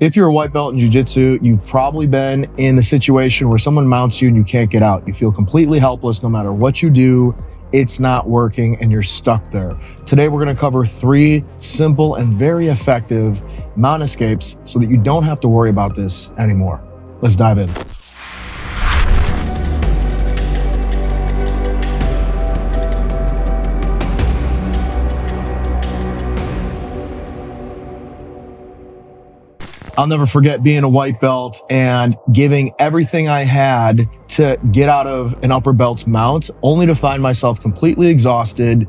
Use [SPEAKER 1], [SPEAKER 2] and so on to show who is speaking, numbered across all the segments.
[SPEAKER 1] If you're a white belt in jiu-jitsu, you've probably been in the situation where someone mounts you and you can't get out. You feel completely helpless no matter what you do. It's not working and you're stuck there. Today, we're gonna cover 3 simple and very effective mount escapes so that you don't have to worry about this anymore. Let's dive in. I'll never forget being a white belt and giving everything I had to get out of an upper belt mount, only to find myself completely exhausted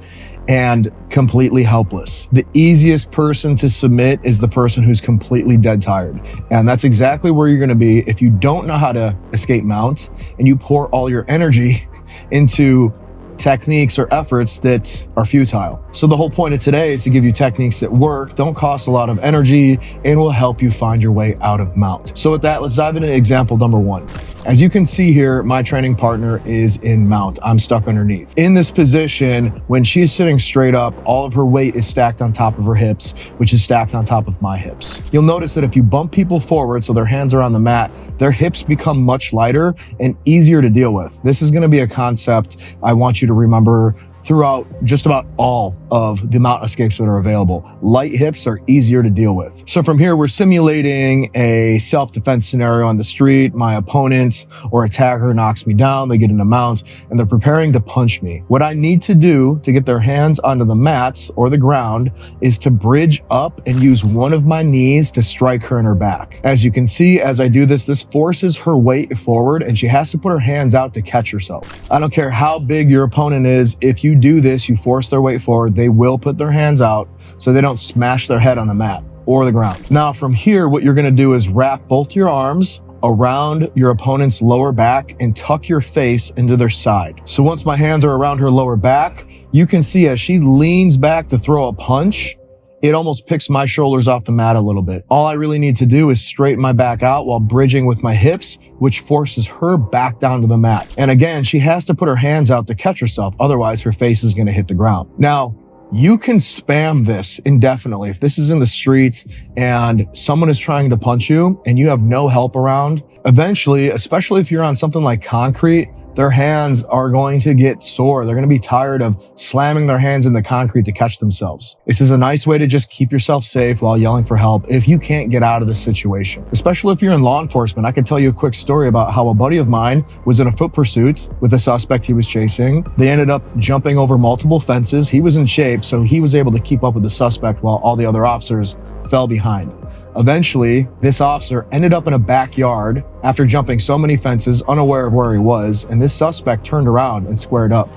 [SPEAKER 1] and completely helpless. The easiest person to submit is the person who's completely dead tired. And that's exactly where you're gonna be if you don't know how to escape mounts and you pour all your energy into techniques or efforts that are futile. So the whole point of today is to give you techniques that work, don't cost a lot of energy, and will help you find your way out of mount. So with that, let's dive into example number 1. As you can see here, my training partner is in mount. I'm stuck underneath. In this position, when she's sitting straight up, all of her weight is stacked on top of her hips, which is stacked on top of my hips. You'll notice that if you bump people forward so their hands are on the mat, their hips become much lighter and easier to deal with. This is gonna be a concept I want you to remember throughout just about all of the mount escapes that are available. Light hips are easier to deal with. So from here, we're simulating a self-defense scenario on the street. My opponent or attacker knocks me down, they get into mount, and they're preparing to punch me. What I need to do to get their hands onto the mats or the ground is to bridge up and use one of my knees to strike her in her back. As you can see, as I do this, this forces her weight forward and she has to put her hands out to catch herself. I don't care how big your opponent is, if you do this, you force their weight forward, they will put their hands out so they don't smash their head on the mat or the ground. Now from here, what you're gonna do is wrap both your arms around your opponent's lower back and tuck your face into their side. So once my hands are around her lower back, you can see as she leans back to throw a punch, it almost picks my shoulders off the mat a little bit. All I really need to do is straighten my back out while bridging with my hips, which forces her back down to the mat. And again, she has to put her hands out to catch herself. Otherwise, her face is gonna hit the ground. Now, you can spam this indefinitely. If this is in the street and someone is trying to punch you and you have no help around, eventually, especially if you're on something like concrete, their hands are going to get sore. They're going to be tired of slamming their hands in the concrete to catch themselves. This is a nice way to just keep yourself safe while yelling for help if you can't get out of the situation. Especially if you're in law enforcement. I can tell you a quick story about how a buddy of mine was in a foot pursuit with a suspect he was chasing. They ended up jumping over multiple fences. He was in shape, so he was able to keep up with the suspect while all the other officers fell behind. Eventually, this officer ended up in a backyard after jumping so many fences, unaware of where he was, and this suspect turned around and squared up.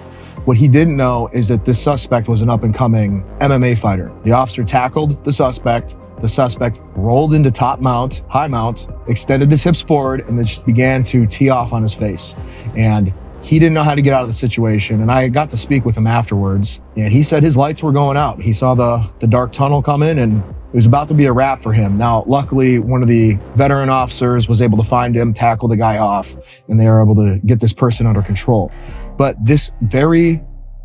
[SPEAKER 1] What he didn't know is that this suspect was an up-and-coming MMA fighter. The officer tackled the suspect rolled into top mount, high mount, extended his hips forward, and then just began to tee off on his face. And he didn't know how to get out of the situation, and I got to speak with him afterwards, and he said his lights were going out. He saw the dark tunnel come in, and it was about to be a wrap for him. Now, luckily, one of the veteran officers was able to find him, tackle the guy off, and they were able to get this person under control. But this very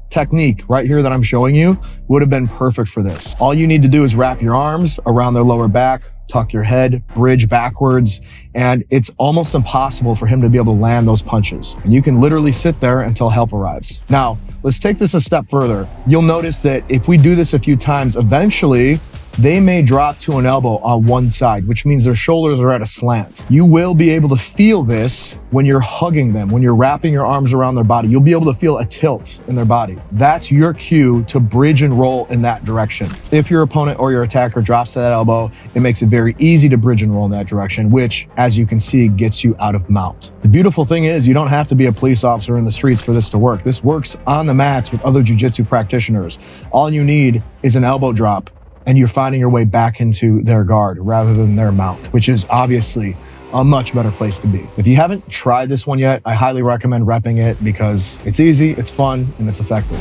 [SPEAKER 1] technique right here that I'm showing you would have been perfect for this. All you need to do is wrap your arms around their lower back, tuck your head, bridge backwards, and it's almost impossible for him to be able to land those punches. And you can literally sit there until help arrives. Now, let's take this a step further. You'll notice that if we do this a few times, eventually, they may drop to an elbow on one side, which means their shoulders are at a slant. You will be able to feel this when you're hugging them, when you're wrapping your arms around their body. You'll be able to feel a tilt in their body. That's your cue to bridge and roll in that direction. If your opponent or your attacker drops to that elbow, it makes it very easy to bridge and roll in that direction, which, as you can see, gets you out of mount. The beautiful thing is you don't have to be a police officer in the streets for this to work. This works on the mats with other jiu-jitsu practitioners. All you need is an elbow drop, and you're finding your way back into their guard rather than their mount, which is obviously a much better place to be. If you haven't tried this one yet, I highly recommend repping it because it's easy, it's fun, and it's effective.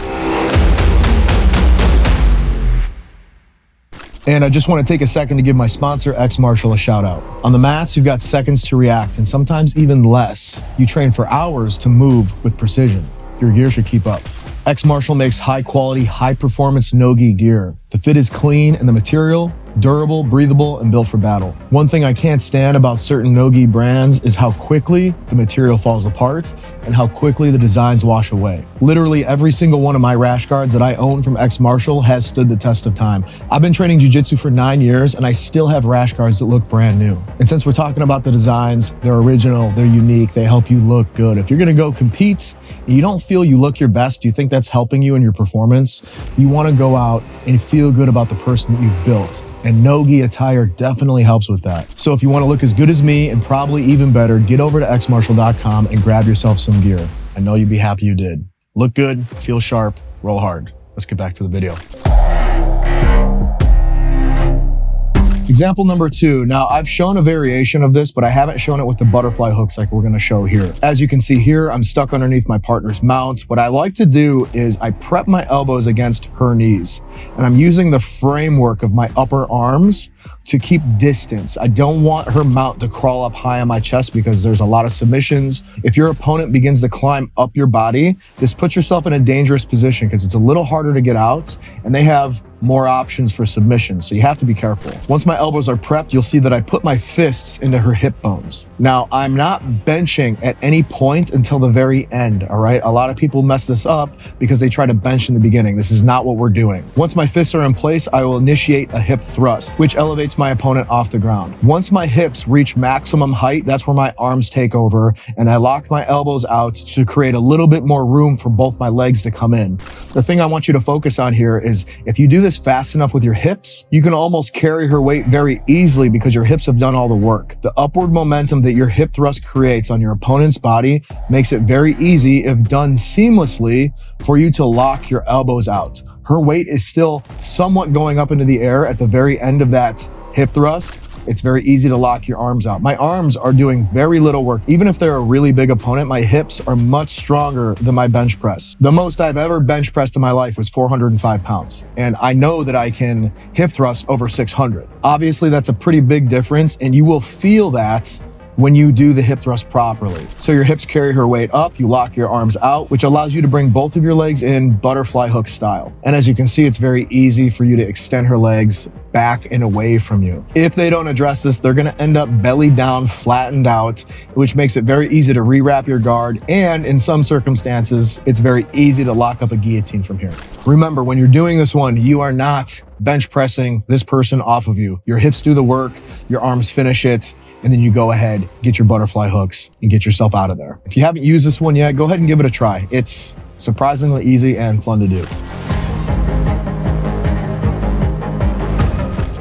[SPEAKER 1] And I just want to take a second to give my sponsor, X Martial, a shout out. On the mats, you've got seconds to react and sometimes even less. You train for hours to move with precision. Your gear should keep up. X Martial makes high quality, high performance no-gi gear. The fit is clean and the material Durable, breathable, and built for battle. One thing I can't stand about certain no-gi brands is how quickly the material falls apart and how quickly the designs wash away. Literally every single one of my rash guards that I own from X Martial has stood the test of time. I've been training jiu-jitsu for 9 years and I still have rash guards that look brand new. And since we're talking about the designs, they're original, they're unique, they help you look good. If you're gonna go compete and you don't feel you look your best, you think that's helping you in your performance, you wanna go out and feel good about the person that you've built. And no-gi attire definitely helps with that. So if you want to look as good as me and probably even better, get over to xmartial.com and grab yourself some gear. I know you'd be happy you did. Look good, feel sharp, roll hard. Let's get back to the video. Example number 2. Now I've shown a variation of this, but I haven't shown it with the butterfly hooks like we're gonna show here. As you can see here, I'm stuck underneath my partner's mount. What I like to do is I prep my elbows against her knees, and I'm using the framework of my upper arms to keep distance. I don't want her mount to crawl up high on my chest because there's a lot of submissions. If your opponent begins to climb up your body, this puts yourself in a dangerous position because it's a little harder to get out and they have more options for submission. So you have to be careful. Once my elbows are prepped, you'll see that I put my fists into her hip bones. Now, I'm not benching at any point until the very end, all right? A lot of people mess this up because they try to bench in the beginning. This is not what we're doing. Once my fists are in place, I will initiate a hip thrust, which elevates my opponent off the ground. Once my hips reach maximum height, that's where my arms take over, and I lock my elbows out to create a little bit more room for both my legs to come in. The thing I want you to focus on here is if you do this fast enough with your hips, you can almost carry her weight very easily because your hips have done all the work. The upward momentum that your hip thrust creates on your opponent's body makes it very easy, if done seamlessly, for you to lock your elbows out. Her weight is still somewhat going up into the air at the very end of that hip thrust. It's very easy to lock your arms out. My arms are doing very little work. Even if they're a really big opponent, my hips are much stronger than my bench press. The most I've ever bench pressed in my life was 405 pounds. And I know that I can hip thrust over 600. Obviously, that's a pretty big difference, and you will feel that when you do the hip thrust properly. So your hips carry her weight up, you lock your arms out, which allows you to bring both of your legs in butterfly hook style. And as you can see, it's very easy for you to extend her legs back and away from you. If they don't address this, they're gonna end up belly down, flattened out, which makes it very easy to rewrap your guard. And in some circumstances, it's very easy to lock up a guillotine from here. Remember, when you're doing this one, you are not bench pressing this person off of you. Your hips do the work, your arms finish it, and then you go ahead, get your butterfly hooks, and get yourself out of there. If you haven't used this one yet, go ahead and give it a try. It's surprisingly easy and fun to do.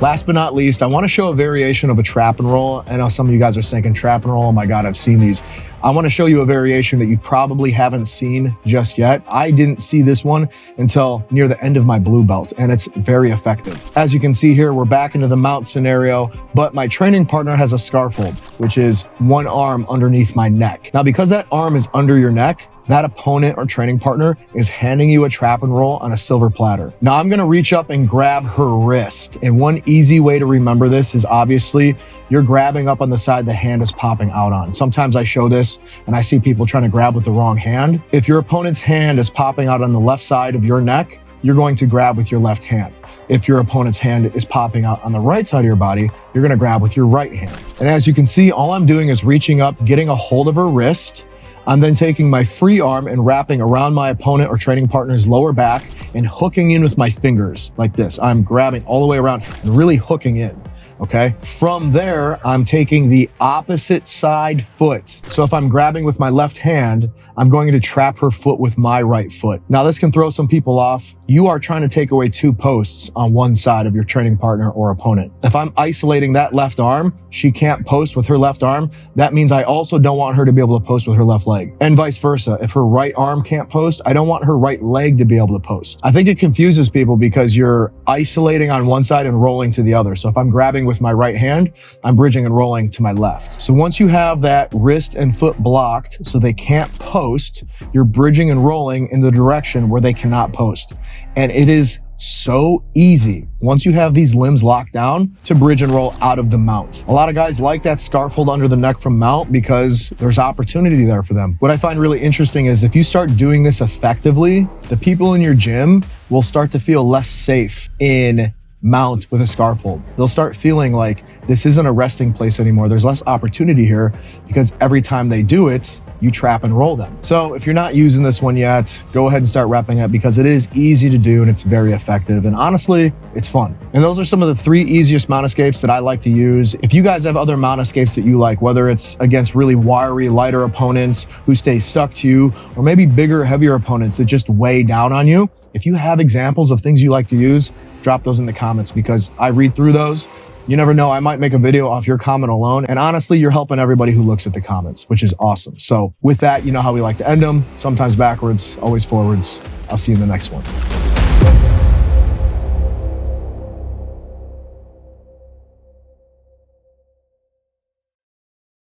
[SPEAKER 1] Last but not least, I want to show a variation of a trap and roll. I know some of you guys are thinking trap and roll, oh my God, I've seen these. I want to show you a variation that you probably haven't seen just yet. I didn't see this one until near the end of my blue belt, and it's very effective. As you can see here, we're back into the mount scenario, but my training partner has a scarf hold, which is one arm underneath my neck. Now, because that arm is under your neck, that opponent or training partner is handing you a trap and roll on a silver platter. Now I'm gonna reach up and grab her wrist. And one easy way to remember this is obviously you're grabbing up on the side the hand is popping out on. Sometimes I show this and I see people trying to grab with the wrong hand. If your opponent's hand is popping out on the left side of your neck, you're going to grab with your left hand. If your opponent's hand is popping out on the right side of your body, you're gonna grab with your right hand. And as you can see, all I'm doing is reaching up, getting a hold of her wrist. I'm then taking my free arm and wrapping around my opponent or training partner's lower back and hooking in with my fingers like this. I'm grabbing all the way around and really hooking in, okay? From there, I'm taking the opposite side foot. So if I'm grabbing with my left hand, I'm going to trap her foot with my right foot. Now this can throw some people off. You are trying to take away two posts on one side of your training partner or opponent. If I'm isolating that left arm, she can't post with her left arm. That means I also don't want her to be able to post with her left leg. And vice versa. If her right arm can't post, I don't want her right leg to be able to post. I think it confuses people because you're isolating on one side and rolling to the other. So if I'm grabbing with my right hand, I'm bridging and rolling to my left. So once you have that wrist and foot blocked so they can't post, you're bridging and rolling in the direction where they cannot post. And it is so easy once you have these limbs locked down to bridge and roll out of the mount. A lot of guys like that scarf hold under the neck from mount because there's opportunity there for them. What I find really interesting is if you start doing this effectively, the people in your gym will start to feel less safe in mount with a scarf hold. They'll start feeling like this isn't a resting place anymore. There's less opportunity here because every time they do it, you trap and roll them. So if you're not using this one yet, go ahead and start repping it because it is easy to do and it's very effective. And honestly, it's fun. And those are some of the 3 easiest mount escapes that I like to use. If you guys have other mount escapes that you like, whether it's against really wiry, lighter opponents who stay stuck to you, or maybe bigger, heavier opponents that just weigh down on you, if you have examples of things you like to use, drop those in the comments because I read through those. You never know, I might make a video off your comment alone. And honestly, you're helping everybody who looks at the comments, which is awesome. So with that, you know how we like to end them. Sometimes backwards, always forwards. I'll see you in the next one.